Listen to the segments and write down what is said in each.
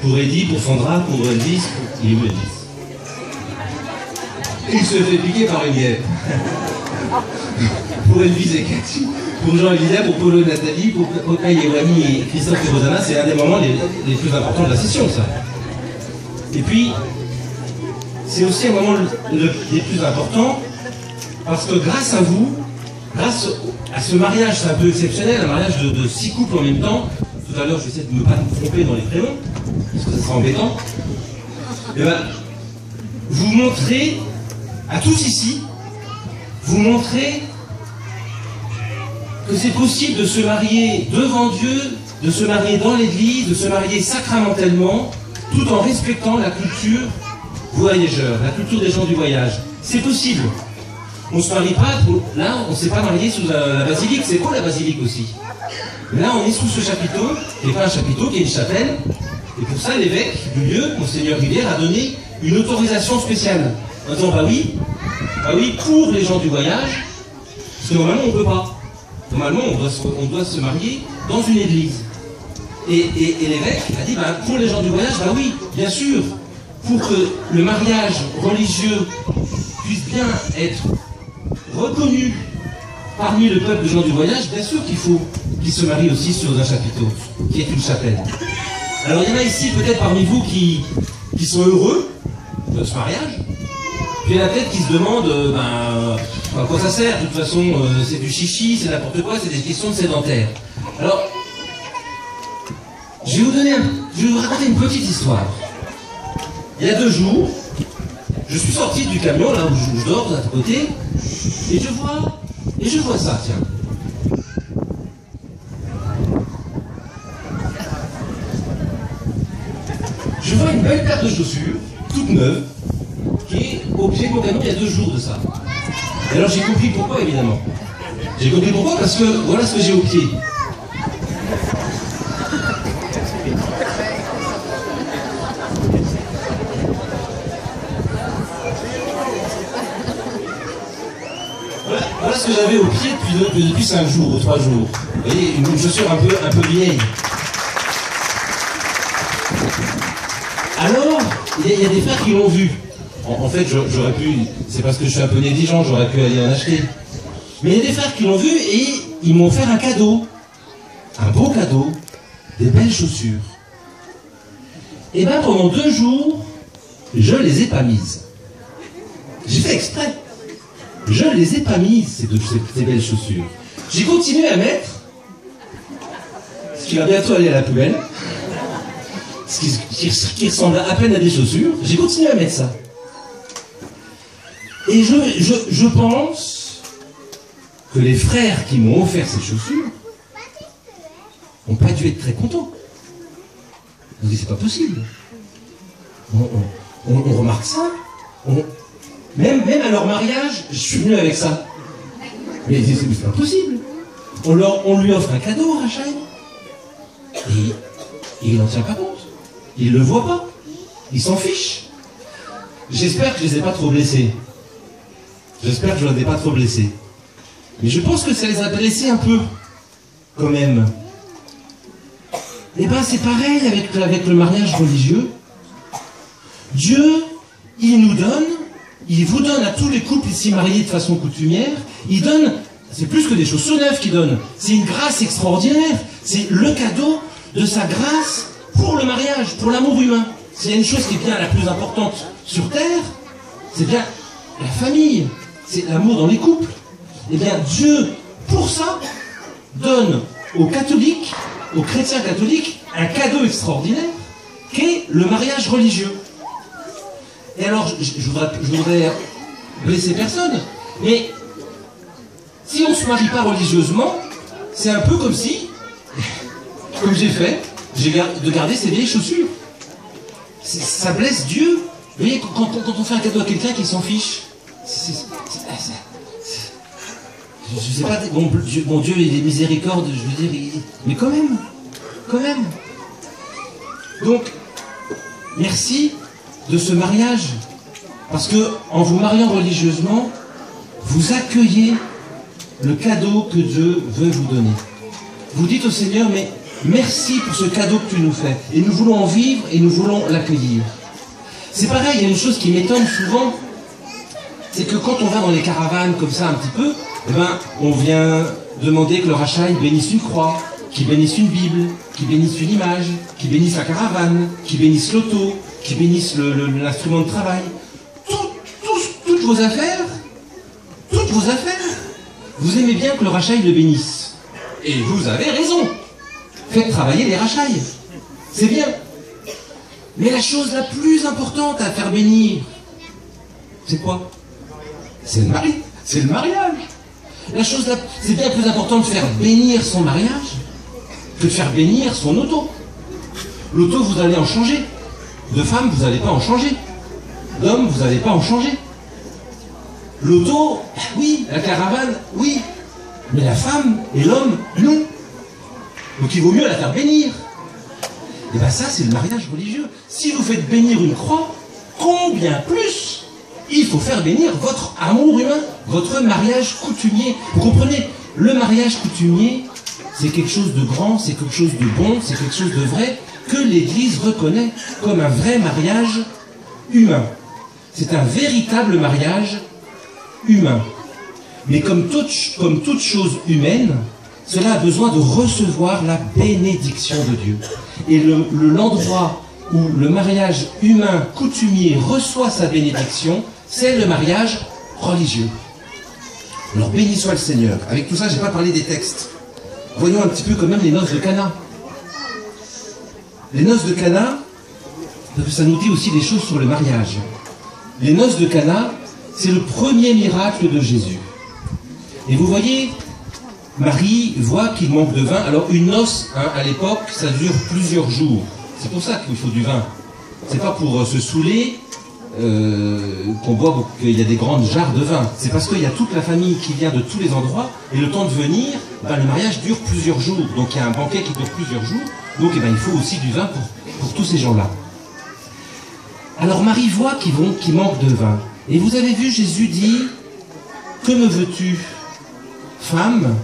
Pour Eddie, pour Sandra, pour Elvis, il est où Elvis? Il se fait piquer par une guêpe. Pour Elvis et Cathy, pour Jean et Lisa, pour Paulo et Nathalie, pour Okaï et Wani et Christophe et Rosanna, c'est un des moments les plus importants de la session, ça. Et puis, c'est aussi un moment des plus importants, parce que grâce à vous, grâce à ce mariage, c'est un peu exceptionnel, un mariage de 6 couples en même temps. Tout à l'heure, je vais essayer de ne pas me tromper dans les prénoms, parce que ça sera embêtant. Et ben, vous montrez, à tous ici, vous montrez que c'est possible de se marier devant Dieu, de se marier dans l'église, de se marier sacramentellement, tout en respectant la culture voyageur, la culture des gens du voyage. C'est possible. On ne se marie pas, là, on ne s'est pas marié sous la basilique, c'est quoi la basilique aussi? Là, on est sous ce chapiteau, qui n'est pas un chapiteau, qui est une chapelle, et pour ça, l'évêque du lieu, Monseigneur Rivière, a donné une autorisation spéciale, en disant, bah oui, pour les gens du voyage, parce que normalement, on ne peut pas. Normalement, on doit se marier dans une église. Et l'évêque a dit, bah, pour les gens du voyage, bah oui, bien sûr, pour que le mariage religieux puisse bien être reconnu parmi le peuple de gens du voyage, bien sûr qu'il faut qu'ils se marient aussi sur un chapiteau, qui est une chapelle. Alors il y en a ici peut-être parmi vous qui sont heureux de ce mariage, puis il y en a peut-être qui se demandent à quoi ça sert, de toute façon c'est du chichi, c'est n'importe quoi, c'est des questions de sédentaires. Alors, je vais vous raconter une petite histoire. Il y a 2 jours, je suis sorti du camion, là où je dors, à côté, et je vois ça, tiens. Je vois une belle paire de chaussures, toute neuve, qui est au pied de mon camion il y a 2 jours de ça. Et alors j'ai compris pourquoi, évidemment. J'ai compris pourquoi, parce que voilà ce que j'ai au pied. Voilà ce que j'avais au pied depuis 5 jours ou 3 jours. Vous voyez, une chaussure un peu vieille. Alors, il y a des frères qui l'ont vu. En fait, j'aurais pu, c'est parce que je suis un peu négligent, j'aurais pu aller en acheter. Mais il y a des frères qui l'ont vu et ils m'ont offert un cadeau. Un beau cadeau, des belles chaussures. Et bien pendant 2 jours, je les ai pas mises. J'ai fait exprès. Je ne les ai pas mises, ces belles chaussures. J'ai continué à mettre ce qui va bientôt aller à la poubelle, ce qui ressemble à peine à des chaussures. J'ai continué à mettre ça. Et je pense que les frères qui m'ont offert ces chaussures n'ont pas dû être très contents. Ils disent, c'est pas possible. On remarque ça. Même à leur mariage, je suis venu avec ça. Mais c'est pas possible. On lui offre un cadeau, Rachel. Et il n'en tient pas compte. Il ne le voit pas. Il s'en fiche. J'espère que je ne les ai pas trop blessés. J'espère que je ne les ai pas trop blessés. Mais je pense que ça les a blessés un peu. Quand même. Eh bien, c'est pareil avec le mariage religieux. Dieu, il nous donne. Il vous donne à tous les couples ici mariés de façon coutumière, il donne, c'est plus que des chaussures neuves qu'il donne, c'est une grâce extraordinaire, c'est le cadeau de sa grâce pour le mariage, pour l'amour humain. S'il y a une chose qui est bien la plus importante sur Terre, c'est bien la famille, c'est l'amour dans les couples. Eh bien Dieu, pour ça, donne aux catholiques, aux chrétiens catholiques, un cadeau extraordinaire, qui est le mariage religieux. Et alors, je voudrais blesser personne, mais si on ne se marie pas religieusement, c'est un peu comme si, comme j'ai fait, de garder ses vieilles chaussures. Ça blesse Dieu. Vous voyez, quand on fait un cadeau à quelqu'un qui s'en fiche, je sais pas, bon Dieu, il est miséricorde, je veux dire, mais quand même. Donc, merci de ce mariage, parce que en vous mariant religieusement, vous accueillez le cadeau que Dieu veut vous donner. Vous dites au Seigneur, mais Merci pour ce cadeau que tu nous fais. Et nous voulons en vivre et nous voulons l'accueillir. C'est pareil, il y a une chose qui m'étonne souvent, c'est que quand on va dans les caravanes comme ça un petit peu, eh ben, on vient demander que le rachat bénisse une croix, qu'il bénisse une Bible, qu'il bénisse une image, qu'il bénisse la caravane, qu'il bénisse l'auto, qu'il bénisse l'instrument de travail. Toutes vos affaires, vous aimez bien que le rachat le bénisse. Et vous avez raison. Faites travailler les rachailles. C'est bien. Mais la chose la plus importante à faire bénir, c'est quoi? C'est le mariage. C'est bien plus important de faire bénir son mariage que de faire bénir son auto. L'auto, vous allez en changer. De femme, vous n'allez pas en changer. D'homme, vous n'allez pas en changer. L'auto, oui. La caravane, oui. Mais la femme et l'homme, non. Donc il vaut mieux la faire bénir. Et bien ça, c'est le mariage religieux. Si vous faites bénir une croix, combien plus il faut faire bénir votre amour humain, votre mariage coutumier. Vous comprenez? Le mariage coutumier, c'est quelque chose de grand, c'est quelque chose de bon, c'est quelque chose de vrai, que l'Église reconnaît comme un vrai mariage humain. C'est un véritable mariage humain. Mais comme toute chose humaine, cela a besoin de recevoir la bénédiction de Dieu. Et l'endroit où le mariage humain coutumier reçoit sa bénédiction, c'est le mariage religieux. Alors béni soit le Seigneur. Avec tout ça, je n'ai pas parlé des textes. Voyons un petit peu quand même les noces de Cana. Les noces de Cana, parce que ça nous dit aussi des choses sur le mariage. Les noces de Cana, c'est le premier miracle de Jésus. Et vous voyez, Marie voit qu'il manque de vin. Alors une noce, à l'époque, ça dure plusieurs jours. C'est pour ça qu'il faut du vin. C'est pas pour se saouler qu'on boit, qu'il y a des grandes jarres de vin. C'est parce qu'il y a toute la famille qui vient de tous les endroits, et le temps de venir, le mariage dure plusieurs jours. Donc il y a un banquet qui dure plusieurs jours. Donc il faut aussi du vin pour tous ces gens-là. Alors Marie voit qu'il manque de vin. Et vous avez vu, Jésus dit, « Que me veux-tu, femme ?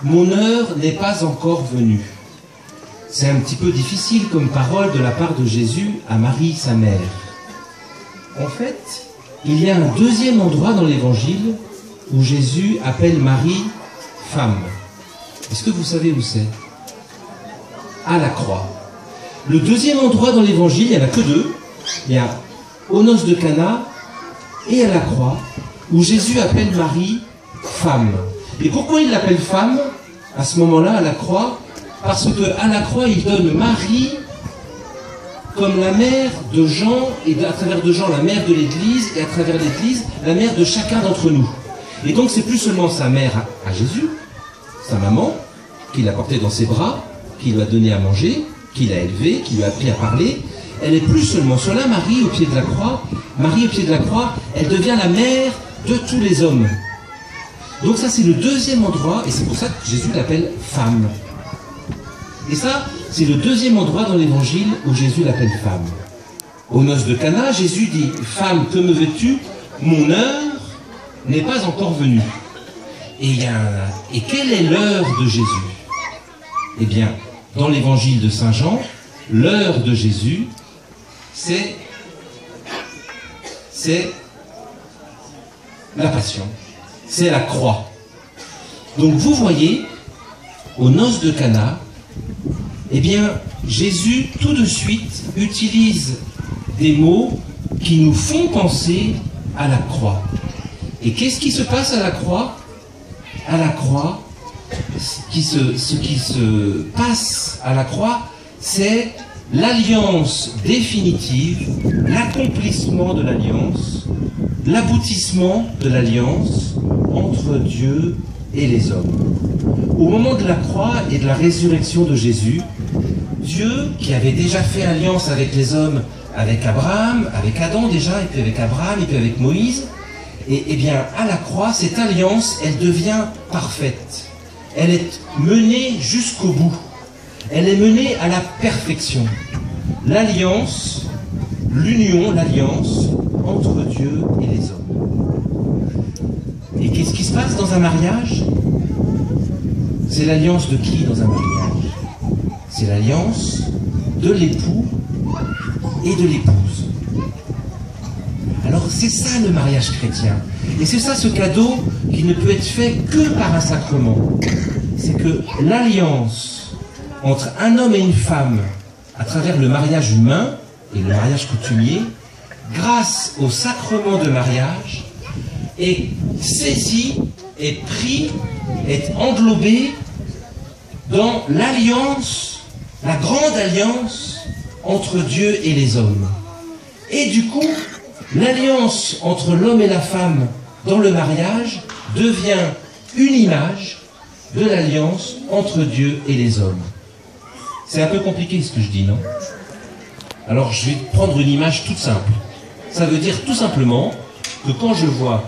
Mon heure n'est pas encore venue. » C'est un petit peu difficile comme parole de la part de Jésus à Marie, sa mère. En fait, il y a un deuxième endroit dans l'Évangile où Jésus appelle Marie femme. Est-ce que vous savez où c'est? À la croix. Le deuxième endroit dans l'Évangile, il n'y en a que deux. Il y a aux noces de Cana et à la croix, où Jésus appelle Marie femme. Et pourquoi il l'appelle femme à ce moment-là, à la croix? Parce qu'à la croix, il donne Marie comme la mère de Jean, et à travers de Jean, la mère de l'Église, et à travers l'Église, la mère de chacun d'entre nous. Et donc, c'est plus seulement sa mère à Jésus, sa maman, qui l'a porté dans ses bras, qui lui a donné à manger, qui l'a élevé, qui lui a appris à parler. Elle est plus seulement cela, Marie au pied de la croix. Marie au pied de la croix, elle devient la mère de tous les hommes. Donc ça, c'est le deuxième endroit, et c'est pour ça que Jésus l'appelle femme. Et ça, c'est le deuxième endroit dans l'Évangile où Jésus l'appelle femme. Aux noces de Cana, Jésus dit « Femme, que me veux-tu? Mon heure n'est pas encore venue. » Et quelle est l'heure de Jésus? Eh bien, dans l'Évangile de Saint Jean, l'heure de Jésus, c'est la passion, c'est la croix. Donc vous voyez, aux noces de Cana, eh bien, Jésus, tout de suite, utilise des mots qui nous font penser à la croix. Et qu'est-ce qui se passe à la croix? À la croix, ce qui se passe à la croix, c'est l'alliance définitive, l'accomplissement de l'alliance, l'aboutissement de l'alliance entre Dieu et les hommes. Au moment de la croix et de la résurrection de Jésus, Dieu, qui avait déjà fait alliance avec les hommes, avec Abraham, avec Adam déjà, et puis avec Abraham, et puis avec Moïse, et bien à la croix, cette alliance, elle devient parfaite. Elle est menée jusqu'au bout. Elle est menée à la perfection. L'alliance, l'union, l'alliance entre Dieu et les hommes. Et qu'est-ce qui se passe dans un mariage? C'est l'alliance de qui dans un mariage? C'est l'alliance de l'époux et de l'épouse. Alors c'est ça le mariage chrétien. Et c'est ça ce cadeau qui ne peut être fait que par un sacrement. C'est que l'alliance entre un homme et une femme à travers le mariage humain et le mariage coutumier, grâce au sacrement de mariage, est saisi, est pris, est englobé dans l'alliance, la grande alliance entre Dieu et les hommes. Et du coup, l'alliance entre l'homme et la femme dans le mariage devient une image de l'alliance entre Dieu et les hommes. C'est un peu compliqué ce que je dis, non? Alors je vais prendre une image toute simple. Ça veut dire tout simplement que quand je vois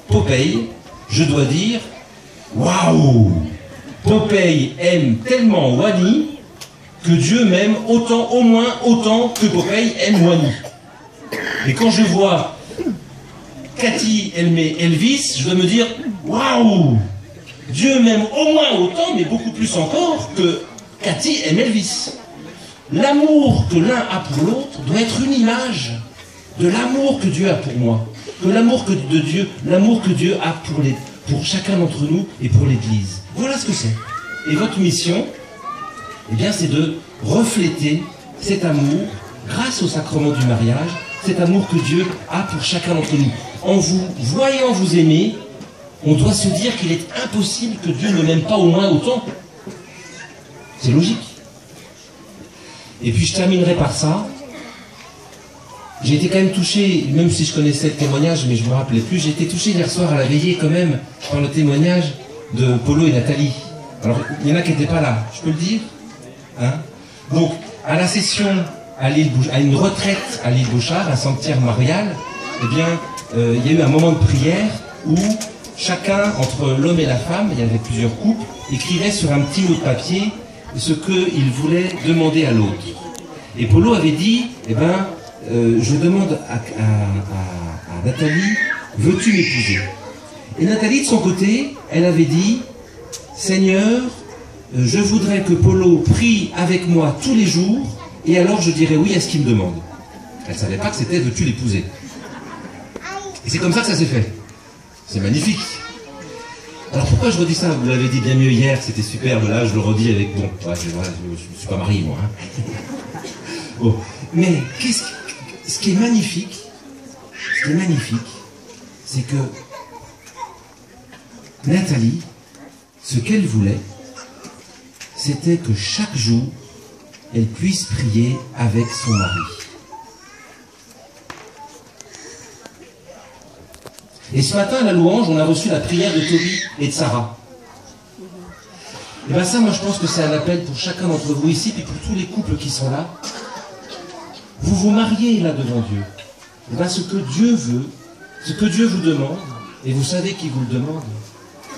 Popeye, je dois dire « Waouh! Popeye aime tellement Wally que Dieu m'aime autant, au moins autant que Popeye aime Wally. » Et quand je vois Cathy aimer Elvis, je dois me dire « Waouh! Dieu m'aime au moins autant, mais beaucoup plus encore que Cathy aime Elvis. » L'amour que l'un a pour l'autre doit être une image de l'amour que Dieu a pour moi, que l'amour que Dieu a pour chacun d'entre nous et pour l'Église. Voilà ce que c'est. Et votre mission, eh bien, c'est de refléter cet amour grâce au sacrement du mariage, cet amour que Dieu a pour chacun d'entre nous. En vous voyant vous aimer, on doit se dire qu'il est impossible que Dieu ne m'aime pas au moins autant. C'est logique. Et puis je terminerai par ça. J'ai été quand même touché, même si je connaissais le témoignage, mais je ne me rappelais plus, j'ai été touché hier soir à la veillée quand même par le témoignage de Polo et Nathalie. Alors, il y en a qui n'étaient pas là, je peux le dire, hein? Donc, à la session à une retraite à l'île Bouchard, un sanctuaire marial, eh bien, il y a eu un moment de prière où chacun, entre l'homme et la femme, il y avait plusieurs couples, écrivait sur un petit bout de papier ce qu'il voulait demander à l'autre. Et Polo avait dit, eh ben, je demande à Nathalie, veux-tu m'épouser? Et Nathalie, de son côté, elle avait dit, Seigneur, je voudrais que Polo prie avec moi tous les jours, et alors je dirai oui à ce qu'il me demande. Elle ne savait pas que c'était veux-tu l'épouser. Et c'est comme ça que ça s'est fait. C'est magnifique. Alors pourquoi je redis ça? Vous l'avez dit bien mieux hier, c'était superbe, là je le redis avec... Bon, ouais, je ne suis pas marié moi. Hein. Bon. Mais ce qui est magnifique, c'est que Nathalie, ce qu'elle voulait, c'était que chaque jour, elle puisse prier avec son mari. Et ce matin, à la louange, on a reçu la prière de Toby et de Sarah. Et bien ça, moi je pense que c'est un appel pour chacun d'entre vous ici, puis pour tous les couples qui sont là. Vous vous mariez là devant Dieu. Et bien ce que Dieu veut, ce que Dieu vous demande, et vous savez qu'il vous le demande,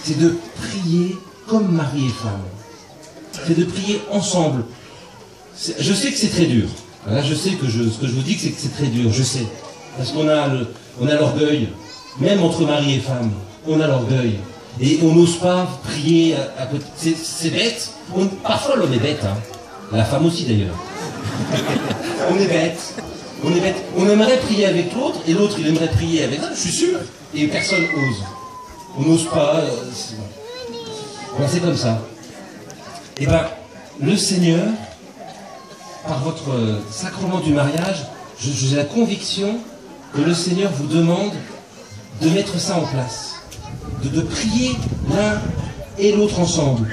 c'est de prier comme mari et femme. C'est de prier ensemble. Je sais que c'est très dur. Là, je sais que ce que je vous dis, c'est que c'est très dur, je sais. Parce qu'on a l'orgueil. Même entre mari et femme, on a l'orgueil. Et on n'ose pas prier à côté. C'est bête. Parfois, l'homme est bête. Hein. La femme aussi, d'ailleurs. On est bête. On est bête. On aimerait prier avec l'autre, et l'autre, il aimerait prier avec l'autre, je suis sûr. Et personne ose. On n'ose pas. C'est comme ça. Et bien, le Seigneur, par votre sacrement du mariage, j'ai la conviction que le Seigneur vous demande de mettre ça en place, de prier l'un et l'autre ensemble.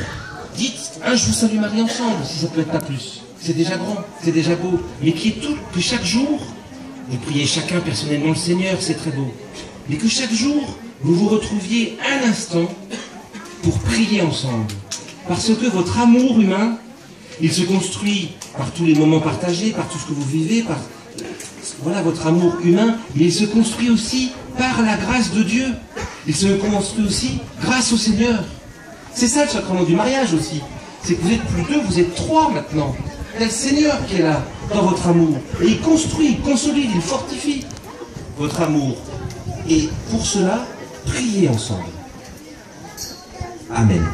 Dites un je vous salue Marie ensemble, si ça peut être pas plus. C'est déjà grand, c'est déjà beau. Mais que chaque jour, vous priez chacun personnellement le Seigneur, c'est très beau. Mais que chaque jour, vous vous retrouviez un instant pour prier ensemble. Parce que votre amour humain, il se construit par tous les moments partagés, par tout ce que vous vivez, par... Voilà, votre amour humain, mais il se construit aussi par la grâce de Dieu. Il se construit aussi grâce au Seigneur. C'est ça le sacrement du mariage aussi. C'est que vous êtes plus deux, vous êtes trois maintenant. Il y a le Seigneur qui est là, dans votre amour. Et il construit, il consolide, il fortifie votre amour. Et pour cela, priez ensemble. Amen.